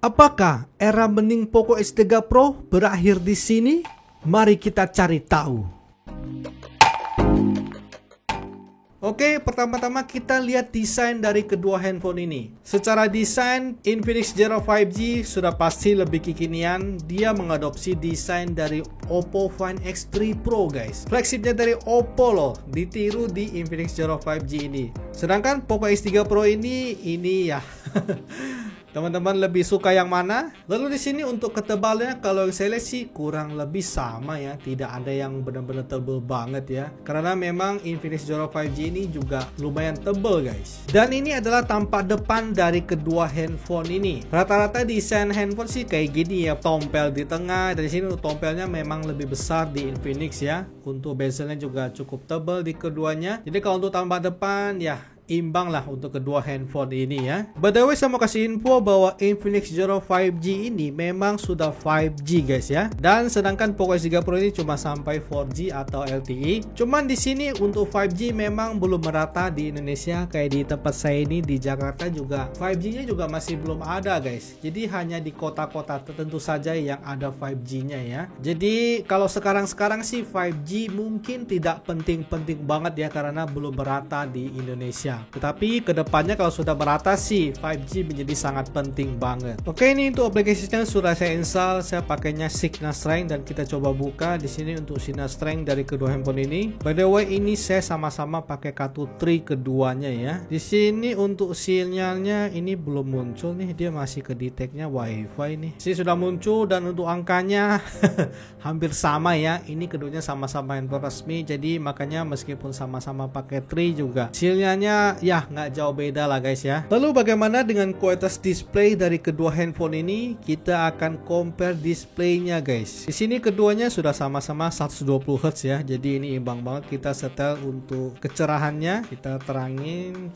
Apakah era bening Poco X3 Pro berakhir di sini? Mari kita cari tahu. Oke, pertama-tama kita lihat desain dari kedua handphone ini. Secara desain, Infinix Zero 5G sudah pasti lebih kekinian. Dia mengadopsi desain dari Oppo Find X3 Pro, guys. Flagshipnya dari Oppo loh, ditiru di Infinix Zero 5G ini. Sedangkan Poco X3 Pro ini ya. Teman-teman lebih suka yang mana? Lalu di sini untuk ketebalannya kalau saya lihat sih kurang lebih sama ya, tidak ada yang benar-benar tebal banget ya. Karena memang Infinix Zero 5G ini juga lumayan tebal, guys. Dan ini adalah tampak depan dari kedua handphone ini. Rata-rata desain handphone sih kayak gini ya, tompel di tengah. Dari sini tompelnya memang lebih besar di Infinix ya. Untuk bezelnya juga cukup tebal di keduanya. Jadi kalau untuk tampak depan ya imbang lah untuk kedua handphone ini ya. By the way, saya mau kasih info bahwa Infinix Zero 5G ini memang sudah 5G guys ya. Dan sedangkan Poco X3 Pro ini cuma sampai 4G atau LTE. Cuman di sini untuk 5G memang belum merata di Indonesia. Kayak di tempat saya ini di Jakarta juga 5G-nya juga masih belum ada guys. Jadi hanya di kota-kota tertentu saja yang ada 5G-nya ya. Jadi kalau sekarang sih 5G mungkin tidak penting-penting banget ya, karena belum merata di Indonesia. Tetapi kedepannya kalau sudah merata sih 5G menjadi sangat penting banget. Oke, ini untuk aplikasinya sudah saya install. Saya pakainya Signal Strength dan kita coba buka di sini untuk Signal Strength dari kedua handphone ini. By the way, ini saya sama-sama pakai kartu tri keduanya ya. Di sini untuk sinyalnya ini belum muncul nih, dia masih ke detect-nya WiFi nih. Sini sudah muncul dan untuk angkanya hampir sama ya. Ini keduanya sama-sama handphone resmi, jadi makanya meskipun sama-sama pakai tri juga sinyalnya ya nggak jauh beda lah guys ya. Lalu bagaimana dengan kualitas display dari kedua handphone ini? Kita akan compare displaynya guys. Di sini keduanya sudah sama-sama 120 Hz ya. Jadi ini imbang banget. Kita setel untuk kecerahannya, kita terangin.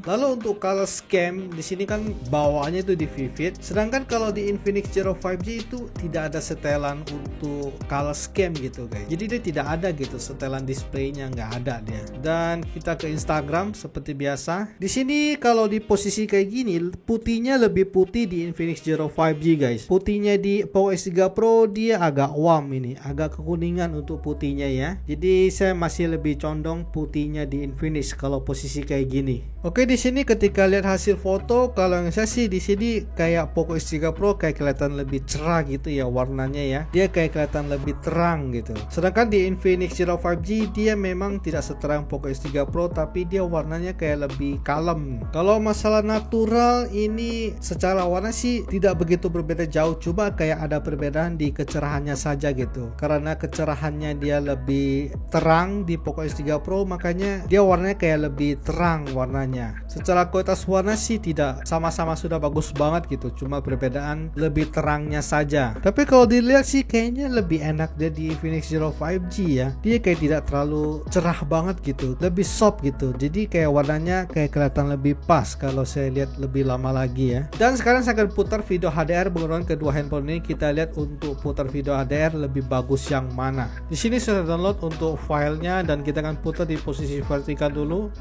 Lalu untuk color scheme di sini kan bawaannya itu di vivid. Sedangkan kalau di Infinix Zero 5G itu tidak ada setelan untuk color scheme gitu guys. Jadi dia tidak ada gitu setelan displaynya, nggak ada dia. Dan kita ke Instagram seperti biasa. Di sini kalau di posisi kayak gini, putihnya lebih putih di Infinix Zero 5G guys. Putihnya di Poco X3 Pro dia agak warm ini, agak kekuningan untuk putihnya ya. Jadi saya masih lebih condong putihnya di Infinix kalau posisi kayak gini. Oke, di sini ketika lihat hasil foto, kalau yang saya sih di sini kayak Poco X3 Pro kayak kelihatan lebih cerah gitu ya warnanya ya. Dia kayak kelihatan lebih terang gitu. Sedangkan di Infinix Zero 5G dia memang tidak seterang Poco X3 Pro, tapi dia warnanya kayak lebih kalem. Kalau masalah natural ini secara warna sih tidak begitu berbeda jauh, cuma kayak ada perbedaan di kecerahannya saja gitu. Karena kecerahannya dia lebih terang di Poco X3 Pro, makanya dia warnanya kayak lebih terang warnanya. Secara kualitas warna sih tidak, sama-sama sudah bagus banget gitu, cuma perbedaan lebih terangnya saja. Tapi kalau dilihat sih kayaknya lebih enak dia di Infinix Zero 5G ya. Dia kayak tidak terlalu cerah banget gitu, lebih soft gitu. Jadi kayak warnanya kayak kelihatan lebih pas kalau saya lihat lebih lama lagi ya. Dan sekarang saya akan putar video HDR menggunakan kedua handphone ini. Kita lihat untuk putar video HDR lebih bagus yang mana. Di sini saya download untuk filenya dan kita akan putar di posisi vertikal dulu.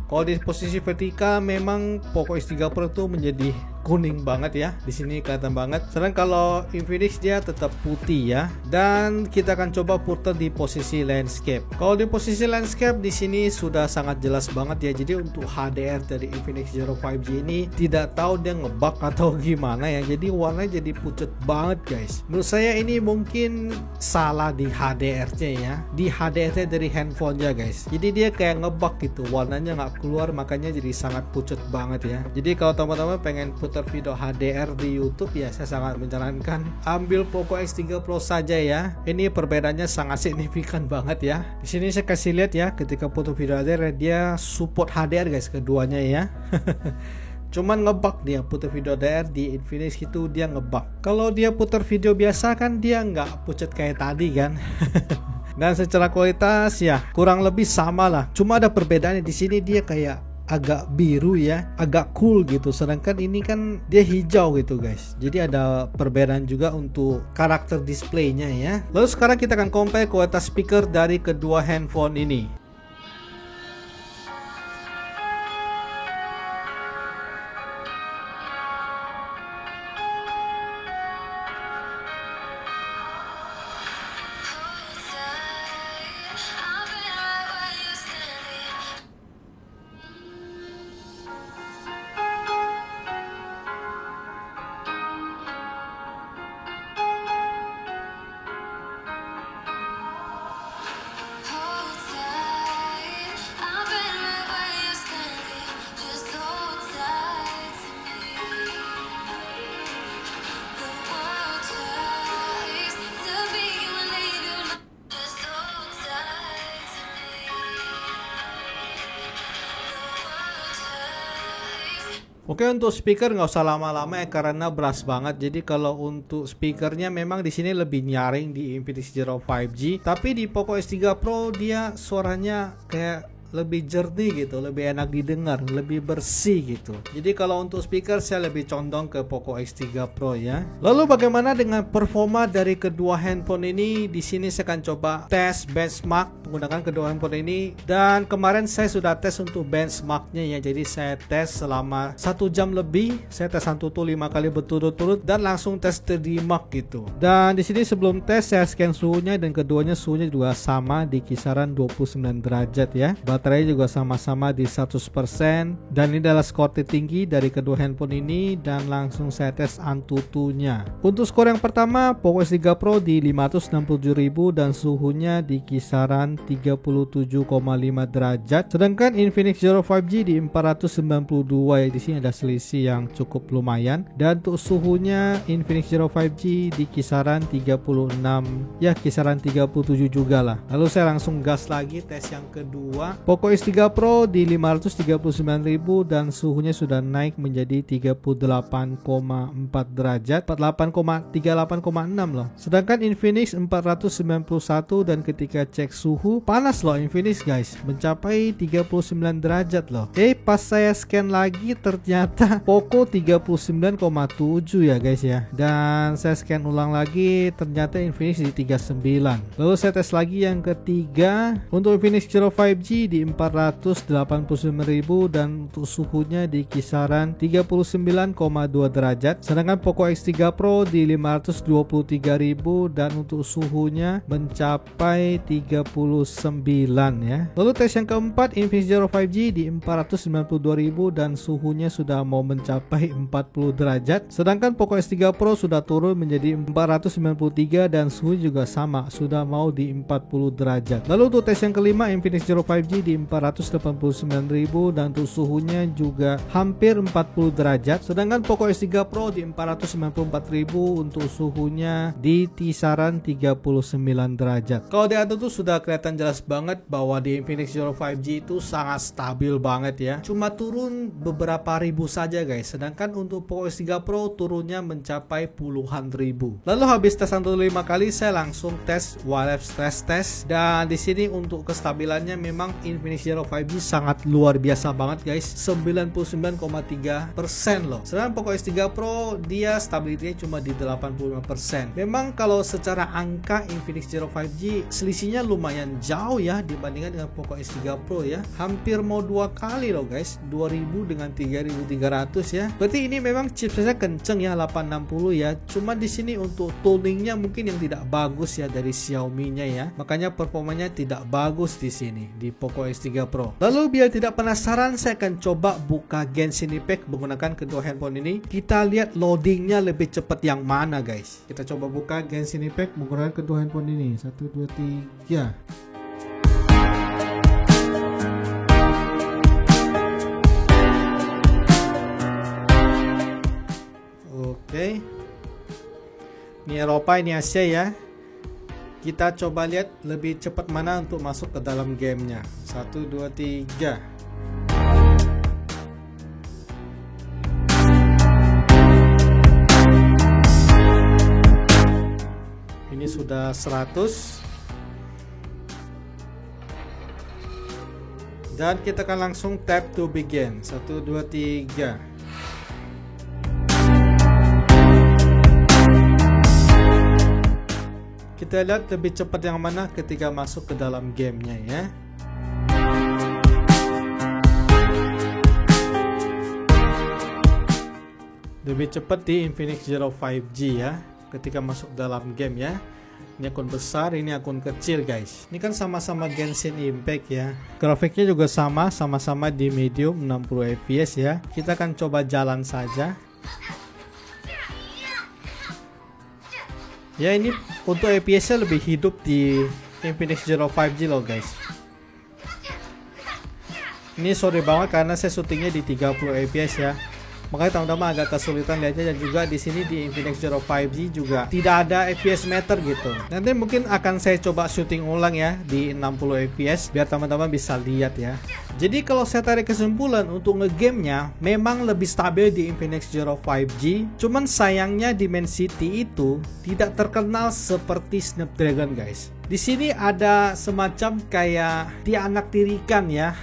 Kalau di posisi vertikal memang Poco X3 Pro itu menjadi kuning banget ya. Di sini kelihatan banget. Sedangkan kalau Infinix dia tetap putih ya. Dan kita akan coba putar di posisi landscape. Kalau di posisi landscape di sini sudah sangat jelas banget ya. Jadi untuk HDR dari Infinix Zero 5G ini tidak tahu dia ngebug atau gimana ya. Jadi warnanya jadi pucat banget guys. Menurut saya ini mungkin salah di HDR-nya ya. Di HDR-nya dari handphonenya guys. Jadi dia kayak ngebug gitu. Warnanya nggak keluar, makanya jadi sangat pucat banget ya. Jadi kalau teman-teman pengen putar video HDR di YouTube ya, saya sangat menyarankan ambil Poco X3 Pro saja ya. Ini perbedaannya sangat signifikan banget ya. Di sini saya kasih lihat ya, ketika putar video HDR dia support HDR guys keduanya ya. Cuman ngebug dia putar video HDR di Infinix itu dia ngebug. Kalau dia putar video biasa kan dia nggak pucat kayak tadi kan. Dan secara kualitas ya kurang lebih sama lah. Cuma ada perbedaannya di sini dia kayak agak biru ya, agak cool gitu. Sedangkan ini kan dia hijau gitu guys. Jadi ada perbedaan juga untuk karakter displaynya ya. Lalu sekarang kita akan compare kualitas speaker dari kedua handphone ini. Oke, untuk speaker nggak usah lama-lama ya karena beras banget. Jadi kalau untuk speakernya memang di sini lebih nyaring di Infinix Zero 5G, tapi di Poco X3 Pro dia suaranya kayak lebih jernih gitu, lebih enak didengar, lebih bersih gitu. Jadi kalau untuk speaker saya lebih condong ke Poco X3 Pro ya. Lalu bagaimana dengan performa dari kedua handphone ini? Di sini saya akan coba tes benchmark menggunakan kedua handphone ini, dan kemarin saya sudah tes untuk benchmarknya ya. Jadi saya tes selama 1 jam lebih, saya tes Antutu 5 kali berturut-turut dan langsung tes 3D Mark gitu. Dan di sini sebelum tes saya scan suhunya dan keduanya suhunya juga sama di kisaran 29 derajat ya. Baterai juga sama-sama di 100%, dan ini adalah skor tertinggi dari kedua handphone ini, dan langsung saya tes Antutunya. Untuk skor yang pertama Poco X3 Pro di 567.000 dan suhunya di kisaran 37,5 derajat, sedangkan Infinix Zero 5G di 492 ya. Di sini ada selisih yang cukup lumayan, dan untuk suhunya Infinix Zero 5G di kisaran 36 ya, kisaran 37 juga lah. Lalu saya langsung gas lagi tes yang kedua. Poco X3 Pro di 539.000 dan suhunya sudah naik menjadi 38,4 derajat, 38,6 loh. Sedangkan Infinix 491, dan ketika cek suhu panas loh Infinix guys, mencapai 39 derajat loh. Pas saya scan lagi ternyata Poco 39,7 ya guys ya. Dan saya scan ulang lagi ternyata Infinix di 39. Lalu saya tes lagi yang ketiga untuk Infinix Zero 5G di 489.000 dan untuk suhunya di kisaran 39,2 derajat, sedangkan Poco X3 Pro di 523.000 dan untuk suhunya mencapai 39 ya. Lalu tes yang keempat Infinix Zero 5G di 492.000 dan suhunya sudah mau mencapai 40 derajat, sedangkan Poco X3 Pro sudah turun menjadi 493 dan suhu juga sama, sudah mau di 40 derajat. Lalu untuk tes yang kelima Infinix Zero 5G di 489.000 dan untuk suhunya juga hampir 40 derajat, sedangkan Poco X3 Pro di 494.000 untuk suhunya di kisaran 39 derajat. Kalau di atas tuh sudah kelihatan jelas banget bahwa di Infinix Zero 5G itu sangat stabil banget ya, cuma turun beberapa ribu saja guys, sedangkan untuk Poco X3 Pro turunnya mencapai puluhan ribu. Lalu habis tes Antutu 5 kali saya langsung tes wireless stress test, dan di sini untuk kestabilannya memang Infinix Zero 5G sangat luar biasa banget guys, 99,3% loh. Sedangkan Poco X3 Pro dia stabilitasnya cuma di 85%. Memang kalau secara angka Infinix Zero 5G selisihnya lumayan jauh ya dibandingkan dengan Poco X3 Pro ya. Hampir mau 2 kali loh guys, 2000 dengan 3300 ya. Berarti ini memang chipsetnya kenceng ya, 860 ya. Cuma di sini untuk tuningnya mungkin yang tidak bagus ya dari Xiaomi-nya ya. Makanya performanya tidak bagus di sini di Poco X3 Pro. Lalu biar tidak penasaran, saya akan coba buka Genshin Impact menggunakan kedua handphone ini. Kita lihat loadingnya lebih cepat yang mana guys. Kita coba buka Genshin Impact menggunakan kedua handphone ini. 1, 2, 3. Oke. Ini Eropa, ini Asia ya. Kita coba lihat lebih cepat mana untuk masuk ke dalam gamenya. 1, 2, 3. Ini sudah 100. Dan kita akan langsung tap to begin. 1, 2, 3. Kita lihat lebih cepat yang mana ketika masuk ke dalam gamenya ya. Lebih cepat di Infinix Zero 5G ya ketika masuk dalam game ya. Ini akun besar, ini akun kecil guys. Ini kan sama-sama Genshin Impact ya. Grafiknya juga sama-sama di medium 60 fps ya. Kita akan coba jalan saja. Ya, ini untuk FPS-nya lebih hidup di Infinix Zero 5G loh guys. Ini sorry banget karena saya syutingnya di 30 fps ya. makanya teman-teman agak kesulitan lihatnya. Dan juga di sini di Infinix Zero 5G juga tidak ada FPS meter gitu. Nanti mungkin akan saya coba syuting ulang ya di 60 FPS biar teman-teman bisa lihat ya. Jadi kalau saya tarik kesimpulan untuk ngegamenya memang lebih stabil di Infinix Zero 5G. Cuman sayangnya Dimensity itu tidak terkenal seperti Snapdragon guys. Di sini ada semacam kayak dianaktirikan ya.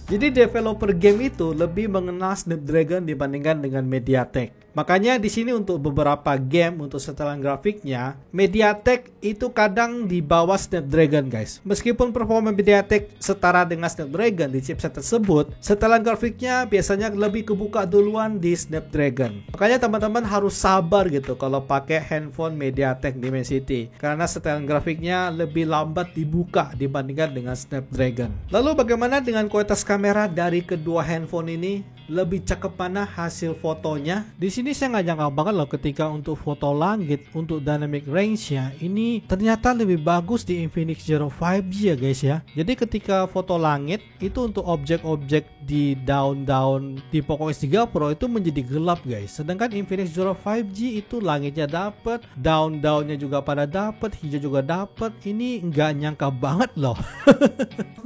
Jadi developer game itu lebih mengenal Snapdragon dibandingkan dengan MediaTek. Makanya di sini untuk beberapa game untuk setelan grafiknya, MediaTek itu kadang di bawah Snapdragon guys. Meskipun performa MediaTek setara dengan Snapdragon di chipset tersebut, setelan grafiknya biasanya lebih kebuka duluan di Snapdragon. Makanya teman-teman harus sabar gitu kalau pakai handphone MediaTek Dimensity, karena setelan grafiknya lebih lambat dibuka dibandingkan dengan Snapdragon. Lalu bagaimana dengan kualitas kamera dari kedua handphone ini? Lebih cakep mana hasil fotonya? Di sini saya nggak nyangka banget loh ketika untuk foto langit untuk dynamic range-nya ini ternyata lebih bagus di Infinix Zero 5G ya guys ya. Jadi ketika foto langit itu untuk objek-objek di daun-daun di Poco X3 Pro itu menjadi gelap guys. Sedangkan Infinix Zero 5G itu langitnya dapet, daun-daunnya juga pada dapet, hijau juga dapet. Ini nggak nyangka banget loh.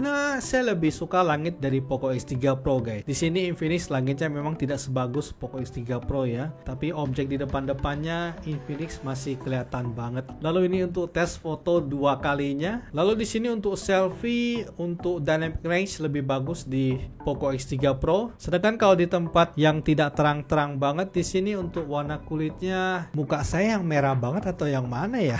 Nah, saya lebih suka langit dari Poco X3 Pro guys. Di sini Infinix langitnya memang tidak sebagus Poco X3 Pro ya, tapi objek di depannya Infinix masih kelihatan banget. Lalu ini untuk tes foto 2 kalinya. Lalu di sini untuk selfie untuk dynamic range lebih bagus di Poco X3 Pro. Sedangkan kalau di tempat yang tidak terang-terang banget di sini untuk warna kulitnya, muka saya yang merah banget atau yang mana ya?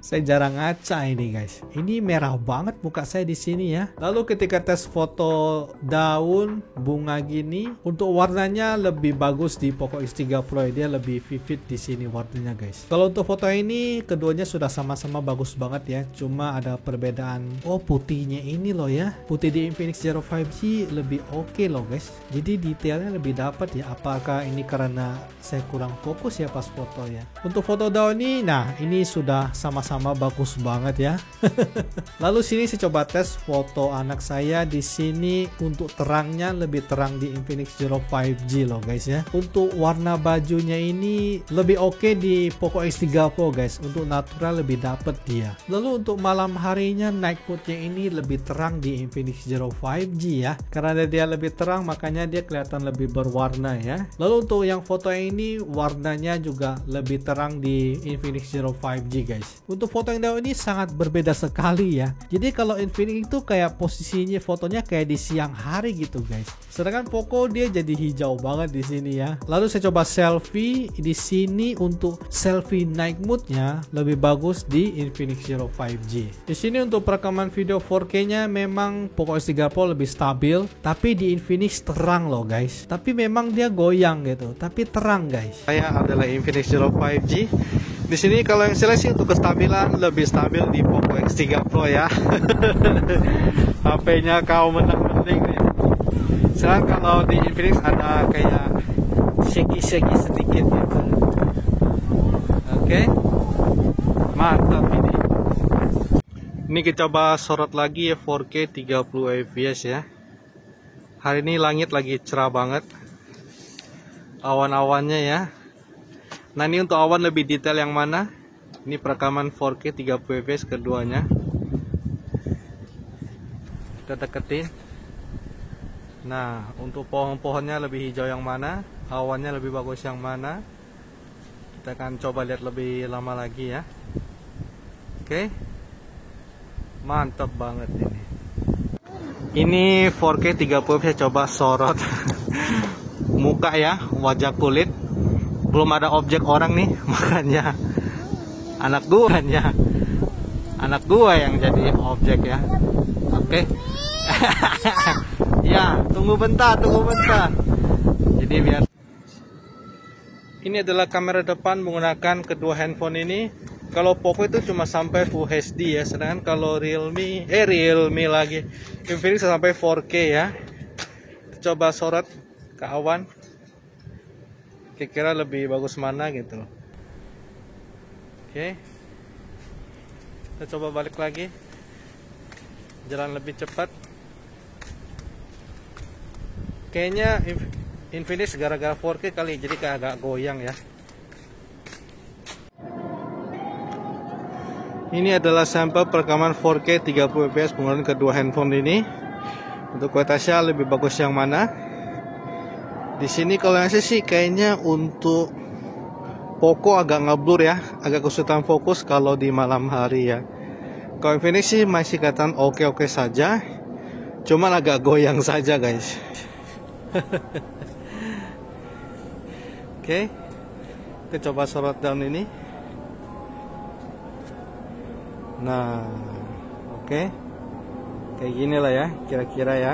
Saya jarang ngaca ini guys. Ini merah banget muka saya di sini ya. Lalu ketika tes foto daun bunga gini, untuk warnanya lebih bagus di Poco X3 Pro. Dia lebih vivid di sini warnanya guys. Kalau untuk foto ini keduanya sudah sama-sama bagus banget ya. Cuma ada perbedaan. Oh, putihnya ini loh ya. Putih di Infinix Zero 5G lebih oke loh guys. Jadi detailnya lebih dapat ya. Apakah ini karena saya kurang fokus ya pas foto ya. Untuk foto daun ini, nah ini sudah sama-sama bagus banget ya. Lalu sini saya coba tes foto anak saya. Di sini untuk terangnya lebih terang di Infinix Zero 5G loh guys ya. Untuk warna bajunya ini lebih oke di Poco X3 Pro guys. Untuk natural lebih dapet dia. Lalu untuk malam harinya night mode-nya ini lebih terang di Infinix Zero 5G ya. Karena dia lebih terang makanya dia kelihatan lebih berwarna ya. Lalu untuk yang foto ini warnanya juga lebih terang di Infinix Zero 5G guys. Untuk foto yang daun ini sangat berbeda sekali ya. Jadi kalau Infinix itu kayak posisinya fotonya kayak di siang hari gitu guys. Sedangkan Poco dia jadi hijau banget di sini ya. Lalu saya coba selfie di sini. Untuk selfie night mode-nya lebih bagus di Infinix Zero 5G. Di sini untuk perekaman video 4K-nya memang Poco X3 Pro lebih stabil, tapi di Infinix terang loh guys. Tapi memang dia goyang gitu, tapi terang guys. Saya adalah Infinix Zero 5G. Di sini kalau yang saya sih untuk kestabilan lebih stabil di Poco X3 Pro ya. HP-nya kau menang-menang nih. Sekarang kalau di Infinix ada kayak shaky sedikit gitu. Oke. Mantap ini. Ini kita coba sorot lagi ya 4K 30 fps ya. Hari ini langit lagi cerah banget. Awan-awannya ya. Nah ini untuk awan lebih detail yang mana? Ini perekaman 4K 30 fps keduanya. Kita deketin. Nah untuk pohon-pohonnya lebih hijau yang mana? Awannya lebih bagus yang mana? Kita akan coba lihat lebih lama lagi ya. Oke. Mantap banget ini. Ini 4K 30 saya coba sorot muka ya, wajah kulit. Belum ada objek orang nih, makanya anak gua yang jadi objek ya. Oke. Ya, tunggu bentar. Jadi biar ini adalah kamera depan menggunakan kedua handphone ini. Kalau Poco itu cuma sampai Full HD ya, sedangkan kalau Realme lagi Infinix sampai 4K ya. Coba sorot ke awan. Kira-kira lebih bagus mana gitu. Oke. Kita coba balik lagi. Jalan lebih cepat. Oke. kayaknya Infinix gara-gara 4K kali, jadi kayak agak goyang ya. Ini adalah sampel perekaman 4K 30 fps penggunaan kedua handphone ini. Untuk kualitasnya lebih bagus yang mana? Di sini kalau yang saya sih kayaknya untuk Poco agak ngeblur ya, agak kesulitan fokus kalau di malam hari ya. Kalau Infinix sih masih kelihatan oke-oke saja, cuman agak goyang saja guys. Oke, kita coba sorot down ini. Nah, oke, kayak gini lah ya, kira-kira ya.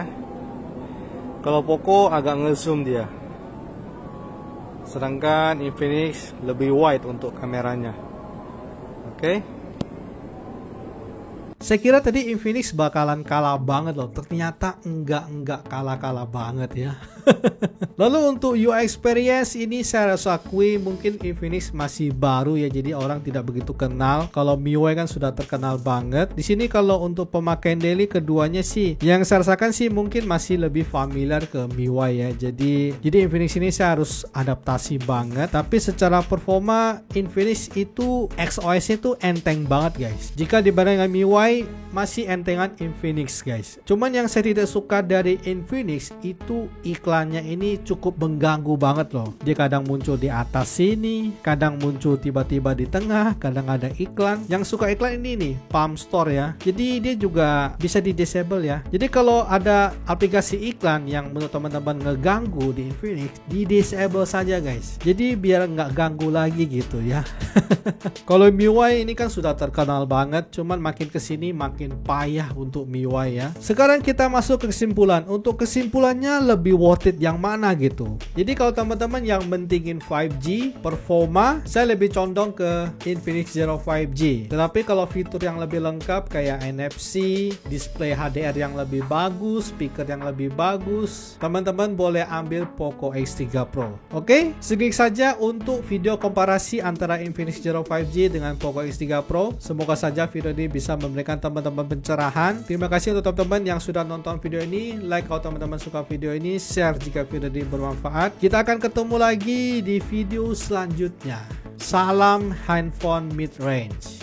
Kalau Poco agak ngezoom dia, sedangkan Infinix lebih wide untuk kameranya. Oke. Saya kira tadi Infinix bakalan kalah banget loh, ternyata enggak kalah banget ya. Lalu untuk UI experience ini saya harus akui mungkin Infinix masih baru ya, jadi orang tidak begitu kenal. Kalau MIUI kan sudah terkenal banget. Di sini kalau untuk pemakaian daily keduanya sih, yang saya rasakan sih mungkin masih lebih familiar ke MIUI ya. Jadi Infinix ini saya harus adaptasi banget. Tapi secara performa Infinix itu XOS itu enteng banget guys. Jika dibandingkan MIUI masih entengan Infinix guys. Cuman yang saya tidak suka dari Infinix itu iklannya ini cukup mengganggu banget loh. Dia kadang muncul di atas sini, kadang muncul tiba-tiba di tengah, kadang ada iklan. Yang suka iklan ini nih, Palm Store ya. Jadi dia juga bisa di disable ya. Jadi kalau ada aplikasi iklan yang menurut teman-teman ngeganggu di Infinix, di disable saja guys. Jadi biar nggak ganggu lagi gitu ya. Kalau MIUI ini kan sudah terkenal banget, cuman makin kesini makin payah untuk MIUI ya. Sekarang kita masuk ke kesimpulan. Untuk kesimpulannya lebih worth it yang mana gitu. Jadi kalau teman-teman yang mentingin 5G performa, saya lebih condong ke Infinix Zero 5G. Tetapi kalau fitur yang lebih lengkap kayak NFC, display HDR yang lebih bagus, speaker yang lebih bagus, teman-teman boleh ambil Poco X3 Pro. Oke, segini saja untuk video komparasi antara Infinix Zero 5G dengan Poco X3 Pro. Semoga saja video ini bisa memberikan teman-teman pencerahan. Terima kasih untuk teman-teman yang sudah nonton video ini. Like kalau teman-teman suka video ini, share jika video ini bermanfaat. Kita akan ketemu lagi di video selanjutnya. Salam handphone mid range.